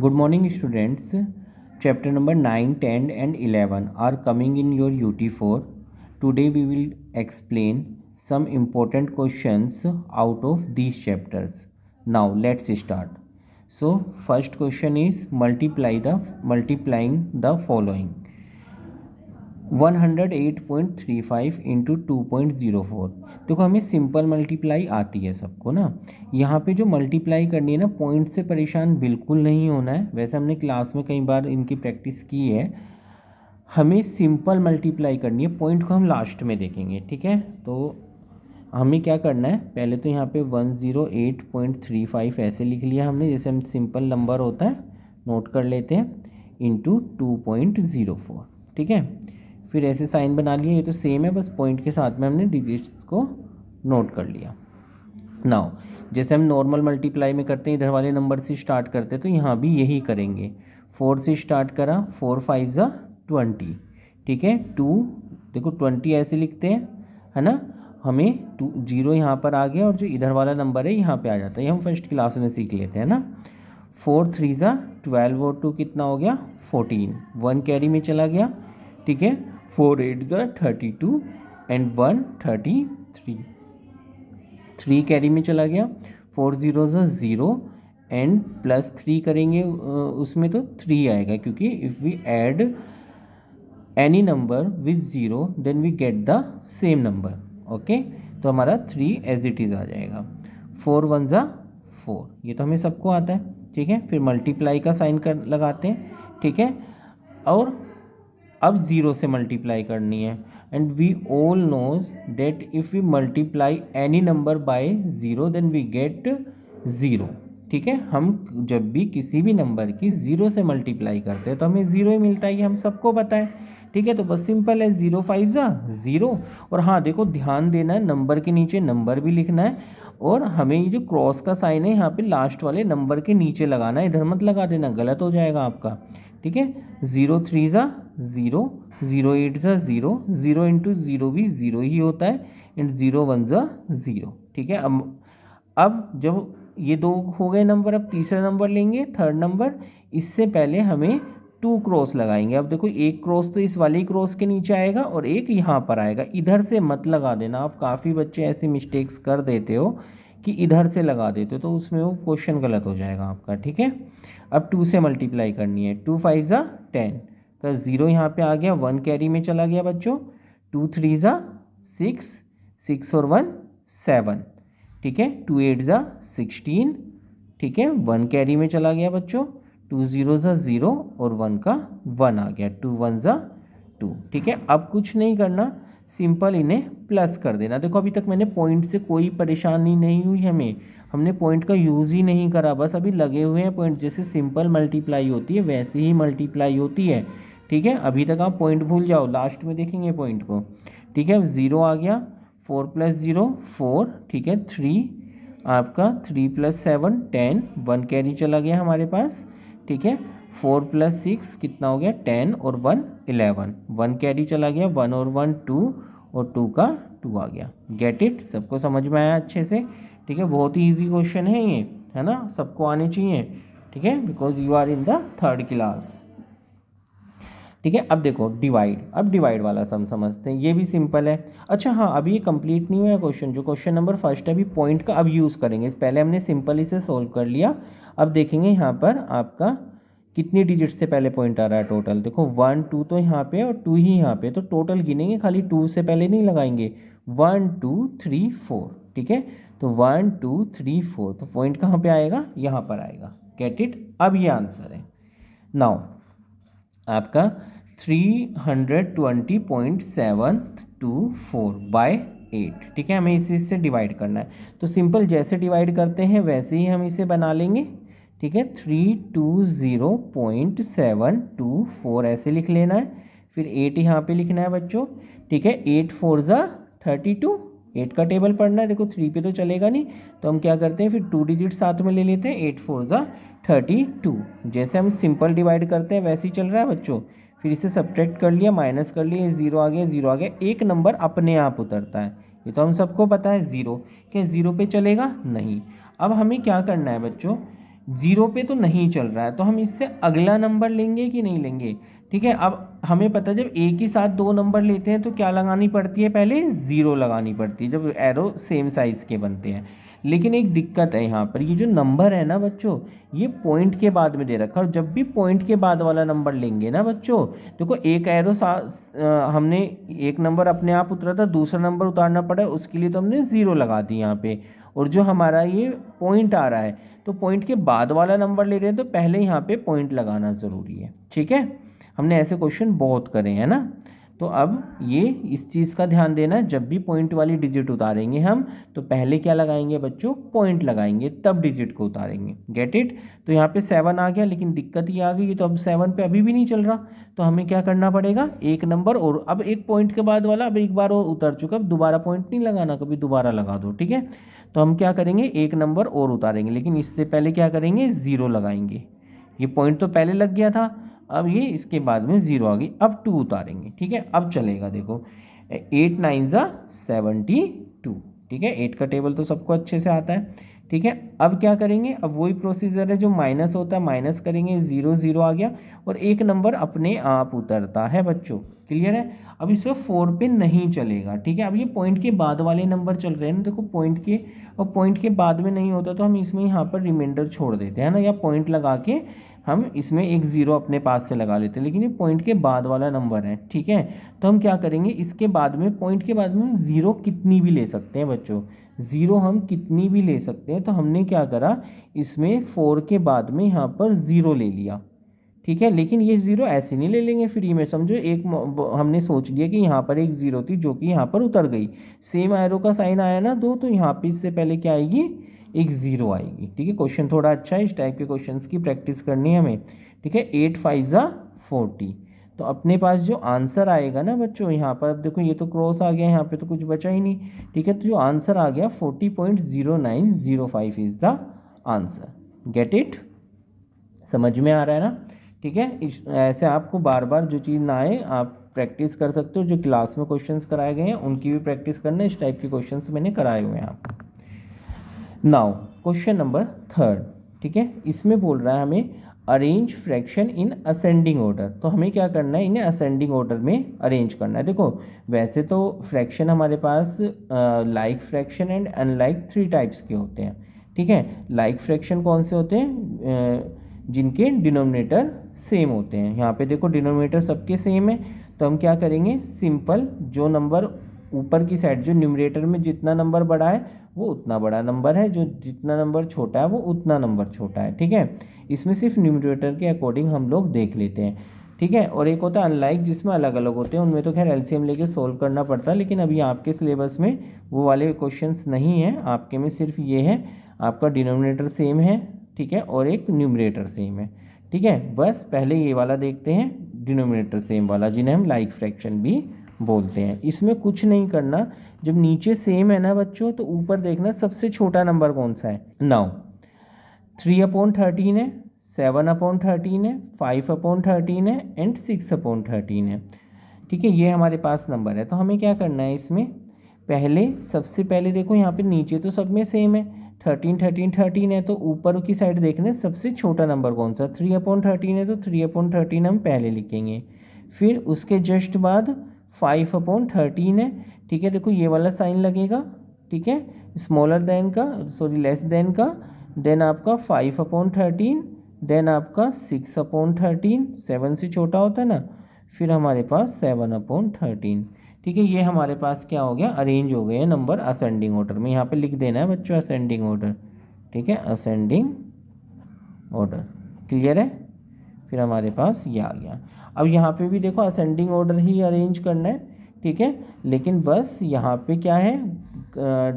Good morning, students. Chapter number 9, 10 and 11 are coming in your UT4. Today we will explain some important questions out of these chapters. Now let's start. So first question is multiplying the following. 108.35 into 2.04। देखो हमें simple multiply आती है सबको ना। यहाँ पे जो multiply करनी है ना, पॉइंट से परेशान बिल्कुल नहीं होना है। वैसे हमने क्लास में कई बार इनकी प्रैक्टिस की है। हमें सिंपल मल्टीप्लाई करनी है, पॉइंट को हम लास्ट में देखेंगे, ठीक है। तो हमें क्या करना है, पहले तो यहाँ पे 108.35 ऐसे लिख लिया हमने, जैसे हम सिंपल नंबर होता है नोट कर लेते हैं, इंटू 2.04, ठीक है। फिर ऐसे साइन बना लिया, ये तो सेम है, बस पॉइंट के साथ में हमने डिजिट्स को नोट कर लिया। नाउ जैसे हम नॉर्मल मल्टीप्लाई में करते हैं, इधर वाले नंबर से स्टार्ट करते हैं, तो यहाँ भी यही करेंगे। 4 से स्टार्ट करा, 4 5 ज़ा 20, ठीक है। 2 देखो 20 ऐसे लिखते हैं, है ना। हमें 0 यहाँ पर आ गया और जो इधर वाला नंबर है यहाँ पे आ जाता है, ये हम फर्स्ट क्लास में सीख लेते हैं ना। 4 3 ज़ा 12 और 2 कितना हो गया 14, 1 कैरी में चला गया, ठीक है। 4 8 ज़ा 32 एंड 1 33, 3 कैरी में चला गया। 4 0 ज़ा 0 एंड प्लस 3 करेंगे उसमें तो 3 आएगा, क्योंकि if we add any number with 0 then we get the same number, okay. तो हमारा 3 एज इट इज़ आ जाएगा। 4 1 ज़ा 4, ये तो हमें सबको आता है, ठीक है। फिर मल्टीप्लाई का साइन कर लगाते हैं, ठीक है। और अब 0 से मल्टीप्लाई करनी है, and we all know that if we multiply any number by 0 then we get 0, ठीक है। हम जब भी किसी भी नंबर की 0 से मल्टीप्लाई करते हैं तो हमें 0 ही मिलता है, ये हम सबको पता है, ठीक है। तो बस सिंपल है, 0 5 ज़ा 0। और हाँ देखो ध्यान देना है, नंबर के नीचे नंबर भी लिखना है, और हमें ये जो क्रॉस का साइन है यहाँ पे लास्ट वाले नंबर के नीचे लगाना है, इधर मत लगा देना, गलत हो जाएगा आपका, ठीक है। 0 3 ज़ा 0, 0 8 ज़ा 0, 0 इंटू 0 भी 0 ही होता है, एंड 0 1 ज़ा 0, ठीक है। अब जब ये दो हो गए नंबर, अब तीसरा नंबर लेंगे, थर्ड नंबर। इससे पहले हमें 2 क्रॉस लगाएंगे। अब देखो एक क्रॉस तो इस वाली क्रॉस के नीचे आएगा और एक यहाँ पर आएगा, इधर से मत लगा देना। आप काफ़ी बच्चे ऐसे मिस्टेक्स कर देते हो कि इधर से लगा देते हो, तो उसमें वो क्वेश्चन गलत हो जाएगा आपका, ठीक है। अब 2 से मल्टीप्लाई करनी है, 2 5 ज़ा 10, तो 0 यहाँ पे आ गया, 1 कैरी में चला गया बच्चों। 2 3 ज़ा 6, 6 और 1 7, ठीक है। 2 8 ज़ा 16, ठीक है। 1 कैरी में चला गया बच्चों। 2 0 ज़ा 0 और 1 का 1 आ गया, 2 1 ज़ा 2, ठीक है। अब कुछ नहीं करना, सिंपल इन्हें प्लस कर देना। देखो अभी तक मैंने पॉइंट से कोई परेशानी नहीं हुई हमें, हमने पॉइंट का यूज़ ही नहीं करा, बस अभी लगे हुए हैं पॉइंट। जैसे सिंपल मल्टीप्लाई होती है वैसे ही मल्टीप्लाई होती है, ठीक है। अभी तक आप पॉइंट भूल जाओ, लास्ट में देखेंगे पॉइंट को, ठीक है। 0 आ गया, 4 + 0 4, ठीक है। 3 आपका 3 + 7 10, 1 कैरी चला गया हमारे पास, ठीक है। 4 + 6 कितना हो गया 10 और 1 11, 1 कैरी चला गया, 1 और 1 2 और 2 का 2 आ गया। गेट इट, सबको समझ में आया अच्छे से, ठीक है। बहुत ही ईजी क्वेश्चन है ये, है ना, सबको आने चाहिए, ठीक है, because you are in the 3rd class, ठीक है। अब देखो डिवाइड, अब डिवाइड वाला सम समझते हैं, ये भी सिंपल है। अच्छा हाँ, अभी ये कंप्लीट नहीं हुआ है क्वेश्चन, जो क्वेश्चन नंबर फर्स्ट है, अभी पॉइंट का अब यूज़ करेंगे। पहले हमने सिंपल इसे सोल्व कर लिया, अब देखेंगे यहाँ पर आपका कितनी डिजिट से पहले पॉइंट आ रहा है टोटल। देखो 1 2 तो यहाँ पे और 2 ही यहाँ पे, तो टोटल गिनेंगे, खाली 2 से पहले नहीं लगाएंगे। 1 2 3 4, ठीक है। तो 1 2 3 4, तो पॉइंट कहाँ पे आएगा, यहाँ पर आएगा। गेट इट, अब ये आंसर है। नाउ आपका 320.724 बाय 8, ठीक है। हमें इसी से डिवाइड करना है, तो सिंपल जैसे डिवाइड करते हैं वैसे ही हम इसे बना लेंगे, ठीक है। 320.724 ऐसे लिख लेना है, फिर 8 यहाँ पे लिखना है बच्चों, ठीक है। 8 4 ज़ा 32, 8 का टेबल पढ़ना है। देखो 3 पे तो चलेगा नहीं, तो हम क्या करते हैं, फिर 2 डिजिट साथ में ले लेते हैं, 8 4 ज़ा 32। जैसे हम सिंपल डिवाइड करते हैं वैसे ही चल रहा है बच्चों। फिर इसे सब्ट्रैक्ट कर लिया, माइनस कर लिया, 0 आ गया, 0 आ गया, एक नंबर अपने आप उतरता है, ये तो हम सबको पता है। 0 क्या 0 पे चलेगा नहीं। अब हमें क्या करना है बच्चों, ज़ीरो पे तो नहीं चल रहा है, तो हम इससे अगला नंबर लेंगे कि नहीं लेंगे। ठीक है, अब हमें पता है जब एक ही साथ दो नंबर लेते हैं तो क्या लगानी पड़ती है, पहले ज़ीरो लगानी पड़ती है जब एरो सेम साइज़ के बनते हैं। लेकिन एक दिक्कत है यहाँ पर, ये जो नंबर है ना बच्चों, ये पॉइंट के बाद में दे रखा है, और जब भी पॉइंट के बाद वाला नंबर लेंगे ना बच्चों, देखो एक एरो हमने एक नंबर अपने आप उतरा था, दूसरा नंबर उतारना पड़ा, उसके लिए तो हमने ज़ीरो लगा दी यहाँ पे। और जो हमारा ये पॉइंट आ रहा है, तो पॉइंट के बाद वाला नंबर ले रहे हैं तो पहले यहाँ पे पॉइंट लगाना ज़रूरी है। ठीक है, हमने ऐसे क्वेश्चन बहुत करे हैं ना। तो अब ये इस चीज़ का ध्यान देना है, जब भी पॉइंट वाली डिजिट उतारेंगे हम, तो पहले क्या लगाएंगे बच्चों, पॉइंट लगाएंगे, तब डिजिट को उतारेंगे। Get it. तो यहाँ पे 7 आ गया, लेकिन दिक्कत ये आ गई, तो अब 7 पे अभी भी नहीं चल रहा, तो हमें क्या करना पड़ेगा, एक नंबर और, अब एक पॉइंट के बाद वाला अब एक बार और उतर चुका, अब दोबारा पॉइंट नहीं लगाना, कभी दोबारा लगा दो। ठीक है, तो हम क्या करेंगे, एक नंबर और उतारेंगे, लेकिन इससे पहले क्या करेंगे, ज़ीरो लगाएंगे। ये पॉइंट तो पहले लग गया था, अब ये इसके बाद में ज़ीरो आ गई, अब 2 उतारेंगे। ठीक है, अब चलेगा, देखो 8 9 72। ठीक है, 8 का टेबल तो सबको अच्छे से आता है। ठीक है, अब क्या करेंगे, अब वही प्रोसीजर है जो माइनस होता है, माइनस करेंगे, ज़ीरो ज़ीरो आ गया, और एक नंबर अपने आप उतरता है बच्चों। क्लियर है, अब इस पर 4 पे नहीं चलेगा। ठीक है, अब ये पॉइंट के बाद वाले नंबर चल रहे हैं ना, देखो पॉइंट के, और पॉइंट के बाद में नहीं होता तो हम इसमें यहाँ पर रिमाइंडर छोड़ देते हैं ना, या पॉइंट लगा के हम इसमें एक ज़ीरो अपने पास से लगा लेते हैं, लेकिन ये पॉइंट के बाद वाला नंबर है। ठीक है, तो हम क्या करेंगे, इसके बाद में पॉइंट के बाद में हम ज़ीरो कितनी भी ले सकते हैं बच्चों, ज़ीरो हम कितनी भी ले सकते हैं। तो हमने क्या करा, इसमें 4 के बाद में यहाँ पर ज़ीरो ले लिया। ठीक है, लेकिन ये ज़ीरो ऐसे नहीं ले लेंगे फ्री में, समझो एक हमने सोच लिया कि यहाँ पर एक ज़ीरो थी जो कि यहाँ पर उतर गई, सेम एरो का साइन आया ना दो, तो यहाँ पे इससे पहले क्या आएगी, एक ज़ीरो आएगी। ठीक है, क्वेश्चन थोड़ा अच्छा है, इस टाइप के क्वेश्चंस की प्रैक्टिस करनी है हमें। ठीक है, 8 5 40, तो अपने पास जो आंसर आएगा ना बच्चों, यहाँ पर अब देखो ये तो क्रॉस आ गया, यहाँ पे तो कुछ बचा ही नहीं। ठीक है, तो जो आंसर आ गया 40.0905 is the answer. Get it, समझ में आ रहा है ना। ठीक है, ऐसे आपको बार बार जो चीज़ ना आए आप प्रैक्टिस कर सकते हो, जो क्लास में क्वेश्चंस कराए गए हैं उनकी भी प्रैक्टिस करना, इस टाइप के क्वेश्चंस मैंने कराए हुए हैं आपको। Now question number 3। ठीक है, इसमें बोल रहा है हमें arrange fraction in ascending order, तो हमें क्या करना है, इन्हें असेंडिंग ऑर्डर में अरेंज करना है। देखो वैसे तो फ्रैक्शन हमारे पास like fraction and unlike 3 types के होते हैं। ठीक है, लाइक फ्रैक्शन कौन से होते हैं, जिनके डिनोमिनेटर सेम होते हैं। यहाँ पे देखो डिनोमिनेटर सबके सेम है, तो हम क्या करेंगे, सिंपल जो नंबर ऊपर की साइड, जो न्यूमरेटर में जितना नंबर बड़ा है वो उतना बड़ा नंबर है, जो जितना नंबर छोटा है वो उतना नंबर छोटा है। ठीक है, इसमें सिर्फ न्यूमरेटर के अकॉर्डिंग हम लोग देख लेते हैं। ठीक है, और एक होता है अनलाइक, जिसमें अलग अलग होते हैं, उनमें तो खैर एलसीएम लेके सोल्व करना पड़ता है, लेकिन अभी आपके सिलेबस में वो वाले क्वेश्चंस नहीं हैं, आपके में सिर्फ ये है, आपका डिनोमिनेटर सेम है। ठीक है, और एक न्यूमरेटर सेम है। ठीक है, बस पहले ये वाला देखते हैं, डिनोमिनेटर सेम वाला, जिन्हें हम लाइक फ्रैक्शन भी बोलते हैं। इसमें कुछ नहीं करना, जब नीचे सेम है ना बच्चों, तो ऊपर देखना सबसे छोटा नंबर कौन सा है। नाउ 3/13 है, 7/13 है, 5/13 है एंड 6/13 है। ठीक है, ये हमारे पास नंबर है, तो हमें क्या करना है इसमें, पहले सबसे पहले देखो यहाँ पे नीचे तो सब में सेम है, 13 13 13 है, तो ऊपर की साइड देखना सबसे छोटा नंबर कौन सा, 3/13 है, तो 3/13 हम पहले लिखेंगे। फिर उसके जस्ट बाद 5/13 है। ठीक है, देखो ये वाला साइन लगेगा। ठीक है, स्मॉलर देन का, सॉरी लेस देन का, देन आपका 5/13, देन आपका 6/13, 7 से छोटा होता है ना, फिर हमारे पास 7/13। ठीक है, ये हमारे पास क्या हो गया, अरेंज हो गए हैं नंबर असेंडिंग ऑर्डर में। यहाँ पे लिख देना है बच्चों असेंडिंग ऑर्डर। ठीक है, असेंडिंग ऑर्डर, क्लियर है। फिर हमारे पास ये आ गया। अब यहाँ पे भी देखो असेंडिंग ऑर्डर ही अरेंज करना है। ठीक है, लेकिन बस यहाँ पे क्या है,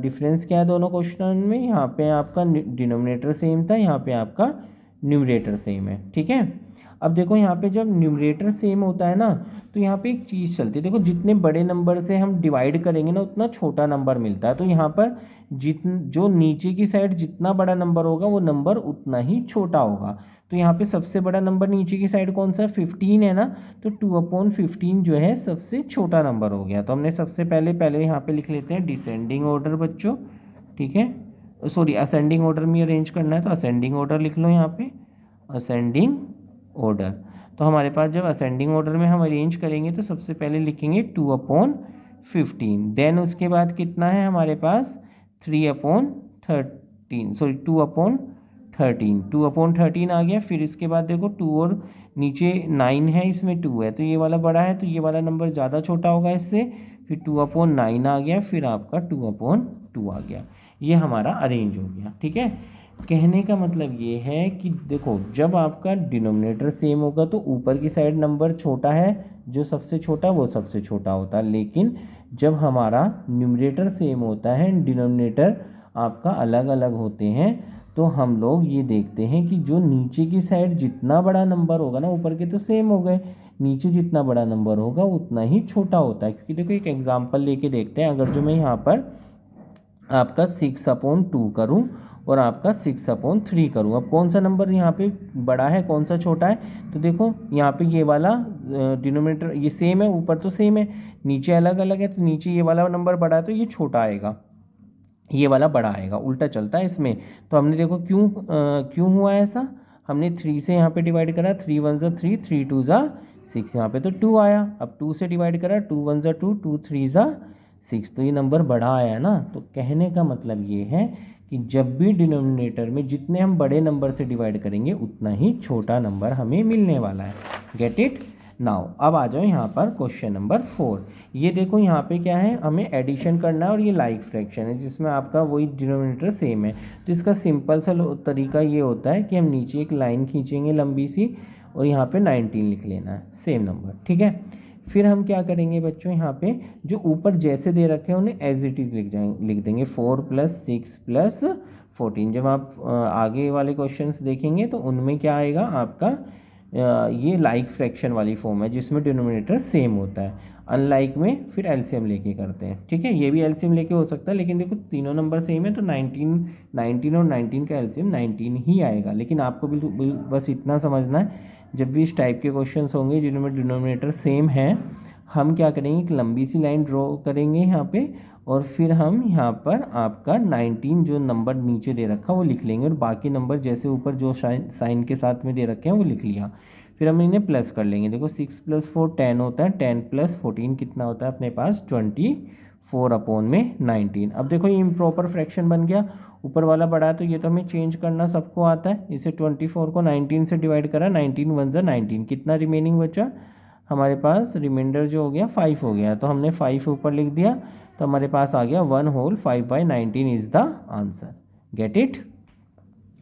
डिफरेंस क्या है दोनों क्वेश्चन में, यहाँ पे आपका डिनोमिनेटर सेम था, यहाँ पे आपका न्यूमरेटर सेम है। ठीक है, अब देखो यहाँ पे जब न्यूमरेटर सेम होता है ना, तो यहाँ पे एक चीज़ चलती है, देखो जितने बड़े नंबर से हम डिवाइड करेंगे ना उतना छोटा नंबर मिलता है, तो यहाँ पर जो नीचे की साइड जितना बड़ा नंबर होगा वो नंबर उतना ही छोटा होगा। तो यहाँ पे सबसे बड़ा नंबर नीचे की साइड कौन सा, 15 है ना, तो 2/15 जो है सबसे छोटा नंबर हो गया। तो हमने सबसे पहले यहाँ पे लिख लेते हैं डिसेंडिंग ऑर्डर बच्चों। ठीक है, सॉरी असेंडिंग ऑर्डर में अरेंज करना है, तो असेंडिंग ऑर्डर लिख लो यहाँ पे, असेंडिंग ऑर्डर। तो हमारे पास जब असेंडिंग ऑर्डर में हम अरेंज करेंगे तो सबसे पहले लिखेंगे 2/15, देन उसके बाद कितना है हमारे पास 3/13, सॉरी 2/13 आ गया। फिर इसके बाद देखो 2 और नीचे 9 है, इसमें 2 है, तो ये वाला बड़ा है, तो ये वाला नंबर ज़्यादा छोटा होगा इससे, फिर 2/9 आ गया, फिर आपका 2/2 आ गया। ये हमारा अरेंज हो गया। ठीक है, कहने का मतलब ये है कि देखो जब आपका डिनोमिनेटर सेम होगा तो ऊपर की साइड नंबर छोटा है, जो सबसे छोटा वो सबसे छोटा होता है, लेकिन जब हमारा न्यूमरेटर सेम होता है, डिनोमिनेटर आपका अलग अलग होते हैं, तो हम लोग ये देखते हैं कि जो नीचे की साइड जितना बड़ा नंबर होगा ना, ऊपर के तो सेम हो गए, नीचे जितना बड़ा नंबर होगा उतना ही छोटा होता है। क्योंकि देखो एक एग्जांपल लेके देखते हैं, अगर जो मैं यहाँ पर आपका 6/2 करूँ और आपका 6/3 करूँ, अब कौन सा नंबर यहाँ पे बड़ा है कौन सा छोटा है, तो देखो यहाँ पे ये वाला डिनोमिनेटर ये सेम है, ऊपर तो सेम है, नीचे अलग अलग है, तो नीचे ये वाला नंबर बड़ा है तो ये छोटा आएगा, ये वाला बड़ा आएगा, उल्टा चलता है इसमें। तो हमने देखो क्यों हुआ ऐसा, हमने 3 से यहाँ पे डिवाइड करा, 3 1 ज़ा 3, 3 2 ज़ा 6, यहाँ पे तो 2 आया। अब 2 से डिवाइड करा, 2 1 ज़ा 2, 2 3 ज़ा 6, तो ये नंबर बड़ा आया ना। तो कहने का मतलब ये है कि जब भी डिनोमिनेटर में जितने हम बड़े नंबर से डिवाइड करेंगे उतना ही छोटा नंबर हमें मिलने वाला है। Get it now. अब आ जाओ यहाँ पर क्वेश्चन नंबर 4। ये देखो यहाँ पे क्या है, हमें एडिशन करना है और ये लाइक फ्रैक्शन है जिसमें आपका वही डिनोमिनेटर सेम है। तो इसका सिंपल सा तरीका ये होता है कि हम नीचे एक लाइन खींचेंगे लंबी सी और यहाँ पे 19 लिख लेना है, सेम नंबर। ठीक है, फिर हम क्या करेंगे बच्चों, यहाँ पे जो ऊपर जैसे दे रखे हैं उन्हें एज इट इज़ लिख देंगे, 4 + 6 + 14। जब आप आगे वाले क्वेश्चंस देखेंगे तो उनमें क्या आएगा आपका, ये लाइक फ्रैक्शन वाली फॉर्म है जिसमें डिनोमिनेटर सेम होता है, अनलाइक में फिर एलसीएम लेके करते हैं। ठीक है, ये भी एलसीएम लेके हो सकता है, लेकिन देखो तीनों नंबर सेम है तो 19 और 19 का एलसीएम 19 ही आएगा। लेकिन आपको बस इतना समझना है, जब भी इस टाइप के क्वेश्चंस होंगे जिनमें डिनोमिनेटर सेम है, हम क्या करेंगे, एक लंबी सी लाइन ड्रॉ करेंगे यहाँ पे, और फिर हम यहाँ पर आपका 19 जो नंबर नीचे दे रखा वो लिख लेंगे, और बाकी नंबर जैसे ऊपर जो साइन के साथ में दे रखे हैं वो लिख लिया। फिर हम इन्हें प्लस कर लेंगे। देखो 6 + 4 10 होता है, 10 + 14 कितना होता है अपने पास 24/19। अब देखो ये इम्प्रॉपर फ्रैक्शन बन गया, ऊपर वाला बड़ा है तो ये तो हमें चेंज करना सबको आता है। इसे 24 को 19 से डिवाइड करा, 19 1 ज़ा 19, कितना रिमेनिंग बचा हमारे पास, रिमाइंडर जो हो गया 5 हो गया, तो हमने 5 ऊपर लिख दिया, तो हमारे पास आ गया 1/5/19 is the answer. Gate it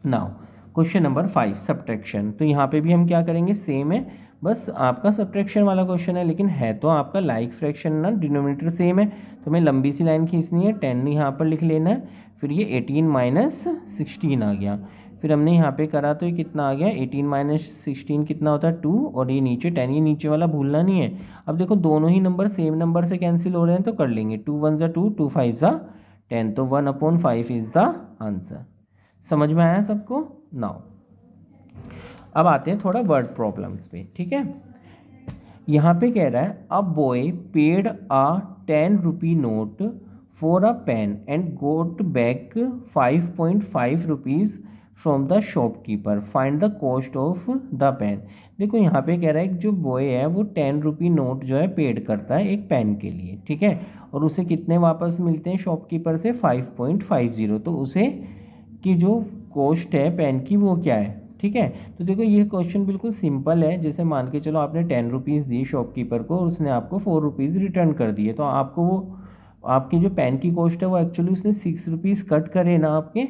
now. Question number 5 subtraction. तो यहाँ पे भी हम क्या करेंगे, सेम है, बस आपका सब्ट्रैक्शन वाला क्वेश्चन है, लेकिन है तो आपका लाइक फ्रैक्शन ना, डिनोमिनेटर सेम है, तो हमें लंबी सी लाइन खींचनी है, 10 यहाँ पर लिख लेना है, फिर ये 18 - 16 आ गया। फिर हमने यहाँ पे करा तो ये कितना आ गया, 18 - 16 कितना होता है 2, और ये नीचे 10, ये नीचे वाला भूलना नहीं है। अब देखो दोनों ही नंबर सेम नंबर से कैंसिल हो रहे हैं तो कर लेंगे, 2 1 ज़ा 2, 2 5 ज़ा 10, तो 1/5 इज द आंसर। समझ में आया सबको? नाउ अब आते हैं थोड़ा वर्ड प्रॉब्लम्स पे। ठीक है, यहाँ पे कह रहा है, a boy paid a 10 rupee note for a pen and got back 5.5 rupees from the shopkeeper, find the cost of the pen. देखो यहाँ पे कह रहा है कि जो बॉय है वो 10 रुपी नोट जो है पेड करता है एक पेन के लिए, ठीक है, और उसे कितने वापस मिलते हैं शॉपकीपर से, 5.50। तो उसे की जो कॉस्ट है पेन की वो क्या है, ठीक है। तो देखो ये क्वेश्चन बिल्कुल सिंपल है, जैसे मान के चलो आपने 10 रुपीज़ दिए शॉपकीपर को और उसने आपको 4 रुपीज़ रिटर्न कर दिए, तो आपको वो आपकी जो पेन की कॉस्ट है वो एक्चुअली उसने 6 रुपीज़ कट करे ना आपके,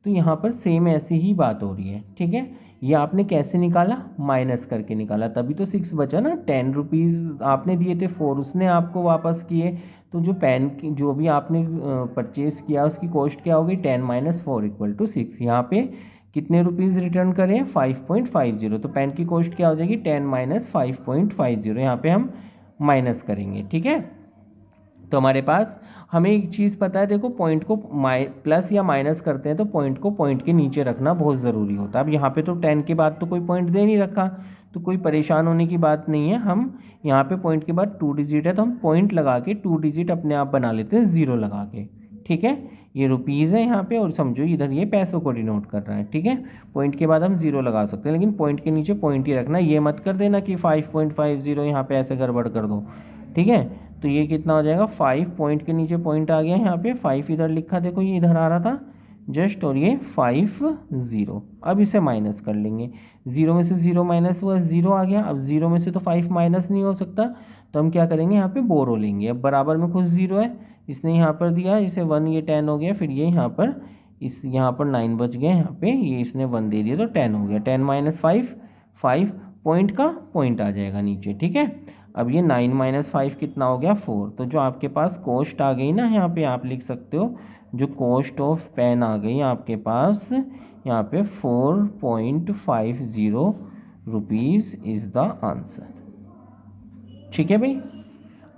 तो यहाँ पर सेम ऐसी ही बात हो रही है, ठीक है। ये आपने कैसे निकाला, माइनस करके निकाला, तभी तो 6 बचा ना। 10 रुपीज़ आपने दिए थे, 4 उसने आपको वापस किए, तो जो पेन की जो भी आपने परचेज किया उसकी कॉस्ट क्या होगी, 10 - 4 = 6। यहाँ पे कितने रुपीज़ रिटर्न करें, 5.50, तो पेन की कॉस्ट क्या हो जाएगी, 10 - 5.50, यहाँ पे हम माइनस करेंगे, ठीक है। तो हमारे पास हमें एक चीज़ पता है, देखो पॉइंट को प्लस या माइनस करते हैं तो पॉइंट को पॉइंट के नीचे रखना बहुत ज़रूरी होता है। अब यहाँ पे तो 10 के बाद तो कोई पॉइंट दे नहीं रखा, तो कोई परेशान होने की बात नहीं है। हम यहाँ पे पॉइंट के बाद 2 डिजिट है तो हम पॉइंट लगा के 2 डिजिट अपने आप बना लेते हैं 0 लगा के, ठीक है। ये रुपीज़ है यहाँ पे, और समझो इधर ये पैसों को डिनोट कर रहा है, ठीक है। पॉइंट के बाद हम जीरो लगा सकते हैं, लेकिन पॉइंट के नीचे पॉइंट ही रखना, ये मत कर देना कि 5.50 यहाँ पे ऐसे गड़बड़ कर दो, ठीक है। तो ये कितना हो जाएगा, 5 पॉइंट के नीचे पॉइंट आ गया यहाँ पे, 5 इधर लिखा, देखो ये इधर आ रहा था जस्ट, और ये 50। अब इसे माइनस कर लेंगे, 0 में से 0 माइनस हुआ, 0 आ गया। अब 0 में से तो 5 माइनस नहीं हो सकता, तो हम क्या करेंगे, यहाँ पे बोरो लेंगे। अब बराबर में कुछ 0 है, इसने यहाँ पर दिया, इसे 1, ये 10 हो गया। फिर ये यहाँ पर यहाँ पर 9 बच गए, यहाँ पे ये इसने 1 दे दिया तो 10 हो गया। 10 माइनस 5 पॉइंट का पॉइंट आ जाएगा नीचे, ठीक है। अब ये 9 माइनस 5 कितना हो गया, 4। तो जो आपके पास कॉस्ट आ गई ना, यहाँ पे आप लिख सकते हो, जो कॉस्ट ऑफ पेन आ गई आपके पास यहाँ पे 4.50 रुपीज़ इज़ द आंसर, ठीक है भाई।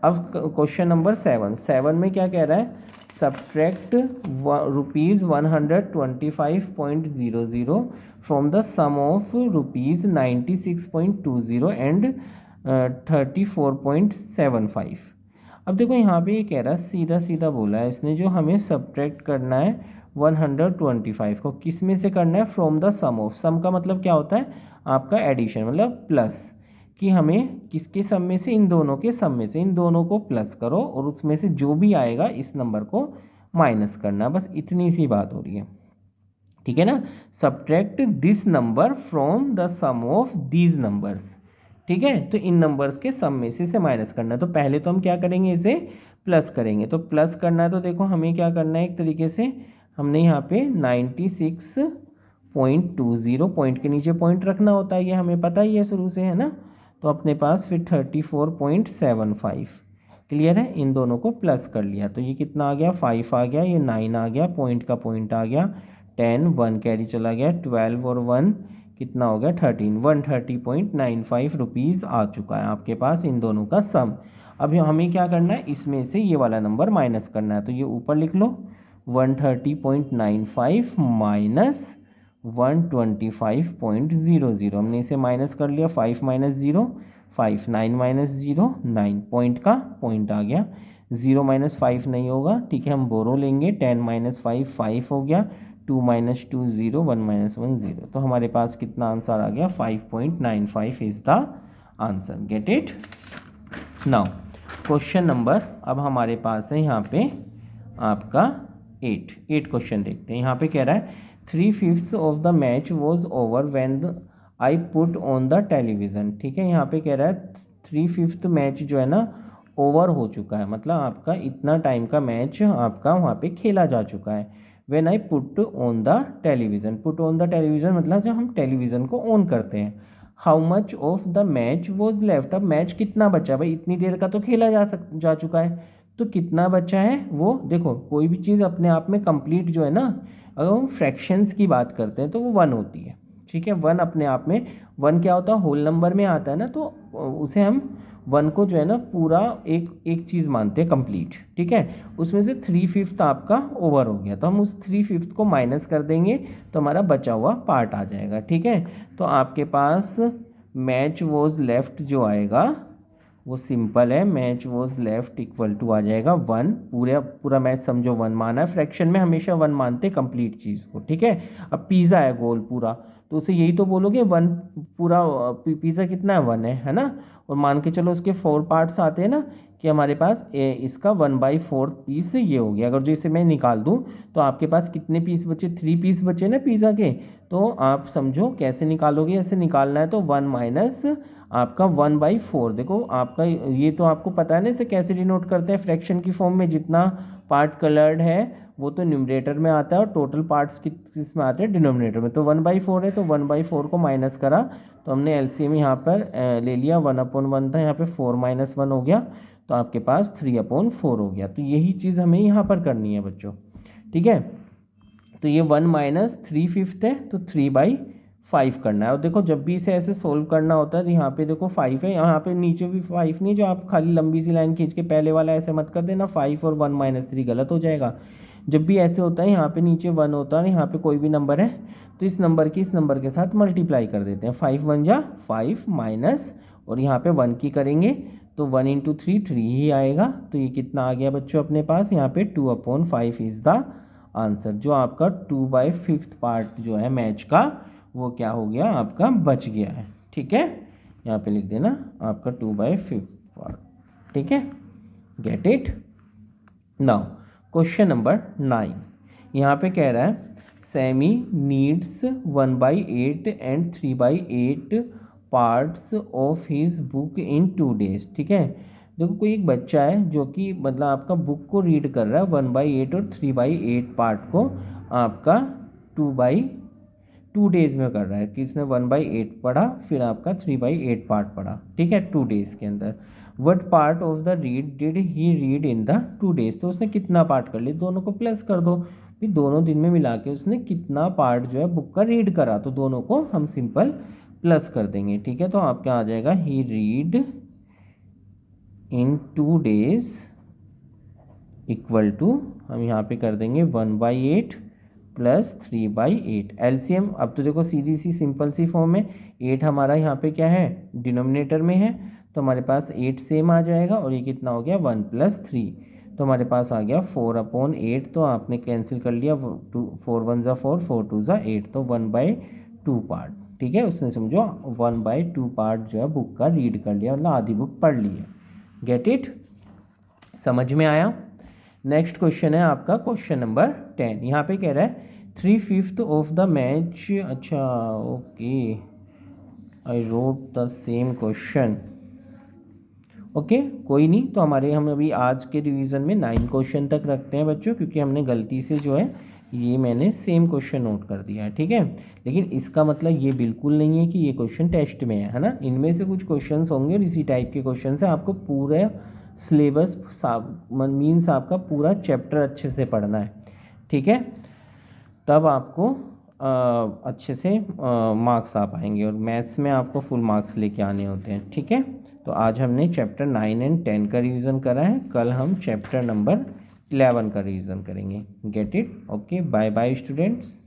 अब क्वेश्चन नंबर 7 में क्या कह रहा है, subtract ₹125.00 from the sum of ₹96.20 and 34.75। अब देखो यहाँ पे ये कह रहा है, सीधा सीधा बोला है इसने, जो हमें सब्ट्रैक्ट करना है 125 को किस में से करना है, फ्रॉम द सम ऑफ। सम का मतलब क्या होता है, आपका एडिशन, मतलब प्लस, कि हमें किसके सम में से, इन दोनों के सम में से, इन दोनों को प्लस करो और उसमें से जो भी आएगा इस नंबर को माइनस करना, बस इतनी सी बात हो रही है, ठीक है ना। Subtract this number from the sum of these numbers, ठीक है। तो इन नंबर्स के सम में से इसे माइनस करना है। तो पहले तो हम क्या करेंगे, इसे प्लस करेंगे। तो प्लस करना है तो देखो हमें क्या करना है, एक तरीके से हमने यहाँ पे 96.20 पॉइंट के नीचे पॉइंट रखना होता है, ये हमें पता ही है शुरू से, है ना। तो अपने पास फिर 34.75, क्लियर है। इन दोनों को प्लस कर लिया तो ये कितना आ गया, 5 आ गया, ये 9 आ गया, पॉइंट का पॉइंट आ गया, 10, 1 कैरी चला गया, 12 और 1 कितना हो गया, 13, 130.95 रुपीज़ आ चुका है आपके पास इन दोनों का सम। अब हमें क्या करना है, इसमें से ये वाला नंबर माइनस करना है। तो ये ऊपर लिख लो, 130.95 माइनस 125.00, हमने इसे माइनस कर लिया, 5 माइनस 0 5, 9 माइनस 0 9, पॉइंट का पॉइंट आ गया, 0 माइनस 5 नहीं होगा, ठीक है, हम बोरो लेंगे, 10 माइनस 5 5 हो गया, 2 माइनस 2 0, 1 माइनस 1 0। तो हमारे पास कितना आंसर आ गया, 5.95 is the answer, gate it. Now question number, अब हमारे पास है यहाँ पे आपका 8 क्वेश्चन देखते हैं। यहाँ पे कह रहा है 3/5 of the match was over when I put on the television, ठीक है। यहाँ पे कह रहा है 3/5 मैच जो है ना ओवर हो चुका है, मतलब आपका इतना टाइम का मैच आपका वहाँ पे खेला जा चुका है। When I put on the television, put on the television मतलब जब हम टेलीविज़न को ऑन करते हैं। How much of the match was left, अब मैच कितना बचा, भाई इतनी देर का तो खेला जा चुका है, तो कितना बचा है वो देखो। कोई भी चीज़ अपने आप में कंप्लीट जो है ना, अगर हम फ्रैक्शंस की बात करते हैं तो वो 1 होती है, ठीक है। 1 अपने आप में, 1 क्या होता है, होल नंबर में आता है ना, तो उसे हम 1 को जो है ना पूरा एक चीज़ मानते हैं कंप्लीट, ठीक है। उसमें से 3/5 आपका ओवर हो गया, तो हम उस 3/5 को माइनस कर देंगे तो हमारा बचा हुआ पार्ट आ जाएगा, ठीक है। तो आपके पास मैच वॉज लेफ्ट जो आएगा वो सिंपल है, match was left equal to आ जाएगा 1, पूरा मैच समझो 1 माना है, फ्रैक्शन में हमेशा 1 मानते कंप्लीट चीज़ को, ठीक है। अब पिज़्ज़ा है गोल पूरा, तो उसे यही तो बोलोगे 1 पूरा, पिज़्ज़ा कितना है, 1 है ना। और मान के चलो उसके 4 पार्ट्स आते हैं ना, कि हमारे पास इसका 1/4 पीस ये हो गया। अगर जो इसे मैं निकाल दूं तो आपके पास कितने पीस बचे, 3 पीस बचे ना पिज़्ज़ा के। तो आप समझो कैसे निकालोगे, ऐसे निकालना है तो 1 माइनस आपका 1/4, देखो आपका ये तो आपको पता है ना इसे कैसे डिनोट करते हैं, फ्रैक्शन की फॉर्म में। जितना पार्ट कलर्ड है वो तो न्यूमरेटर में आता है और टोटल पार्ट्स किस में आते हैं, डिनोमिनेटर में। तो 1/4 है, तो 1/4 को माइनस करा तो हमने एलसीएम यहाँ पर ले लिया, 1/1 था, यहाँ पे 4 - 1 हो गया, तो आपके पास 3/4 हो गया। तो यही चीज़ हमें यहाँ पर करनी है बच्चों, ठीक है। तो ये 1 माइनस 3/5 है, तो 3/5 करना है। और देखो जब भी इसे ऐसे सोल्व करना होता है तो यहाँ पे देखो 5 है, यहाँ पे नीचे भी 5 नहीं, जो आप खाली लंबी सी लाइन खींच के पहले वाला ऐसे मत कर देना, 5 और 1 माइनस 3 गलत हो जाएगा। जब भी ऐसे होता है यहाँ पे नीचे 1 होता है, यहाँ पे कोई भी नंबर है तो इस नंबर की इस नंबर के साथ मल्टीप्लाई कर देते हैं, 5 1 जा 5 माइनस, और यहाँ पे 1 की करेंगे तो 1 × 3 3 ही आएगा। तो ये कितना आ गया बच्चों अपने पास, यहाँ पे 2/5 इज़ द आंसर। जो आपका 2/5 पार्ट जो है मैच का वो क्या हो गया आपका बच गया है। ठीक है, यहाँ पे लिख देना आपका 2/5 पार्ट। ठीक है, get it. Now question number 9, यहाँ पे कह रहा है Sammy needs 1/8 and 3/8 parts of his book in 2 days। ठीक है, देखो कोई एक बच्चा है जो कि मतलब आपका बुक को रीड कर रहा है 1/8 और 3/8 पार्ट को आपका 2 days में कर रहा है कि इसने 1/8 पढ़ा फिर आपका 3/8 पार्ट पढ़ा। ठीक है, 2 days के अंदर। What part of the read did he read in the 2 days, तो उसने कितना पार्ट कर लिया, दोनों को प्लस कर दो, फिर दोनों दिन में मिला के उसने कितना पार्ट जो है बुक का रीड करा, तो दोनों को हम सिंपल प्लस कर देंगे। ठीक है, तो आपका आ जाएगा ही read in 2 days equal to, हम यहाँ पे कर देंगे 1/8 प्लस 3/8 एलसीएम। अब तो देखो सीधी सी सिंपल सी फॉर्म है, 8 हमारा यहाँ पे क्या है डिनोमिनेटर में है, तो हमारे पास 8 सेम आ जाएगा और ये कितना हो गया 1 + 3, तो हमारे पास आ गया 4/8। तो आपने कैंसिल कर लिया, 4 1 ज़ा 4, 4 2 ज़ा 8, तो 1/2 पार्ट। ठीक है, उसने समझो 1/2 पार्ट जो है बुक का रीड कर लिया, मतलब आधी बुक पढ़ ली है। गेट इट, समझ में आया। नेक्स्ट क्वेश्चन है आपका क्वेश्चन नंबर 10, यहाँ पे कह रहा है 3/5 ऑफ द मैच। अच्छा okay, I wrote the same question. Okay कोई नहीं, तो हम अभी आज के रिवीजन में 9 क्वेश्चन तक रखते हैं बच्चों, क्योंकि हमने गलती से जो है ये मैंने सेम क्वेश्चन नोट कर दिया है। ठीक है, लेकिन इसका मतलब ये बिल्कुल नहीं है कि ये क्वेश्चन टेस्ट में है ना, इनमें से कुछ क्वेश्चन होंगे और इसी टाइप के क्वेश्चन से आपको पूरा सिलेबस मीन्स आपका पूरा चैप्टर अच्छे से पढ़ना है। ठीक है, तब आपको अच्छे से मार्क्स आ पाएंगे, और मैथ्स में आपको फुल मार्क्स लेके आने होते हैं। ठीक है, तो आज हमने चैप्टर 9 एंड 10 का रिवीजन करा है, कल हम चैप्टर नंबर 11 का रिवीजन करेंगे। Get it, okay, bye bye students.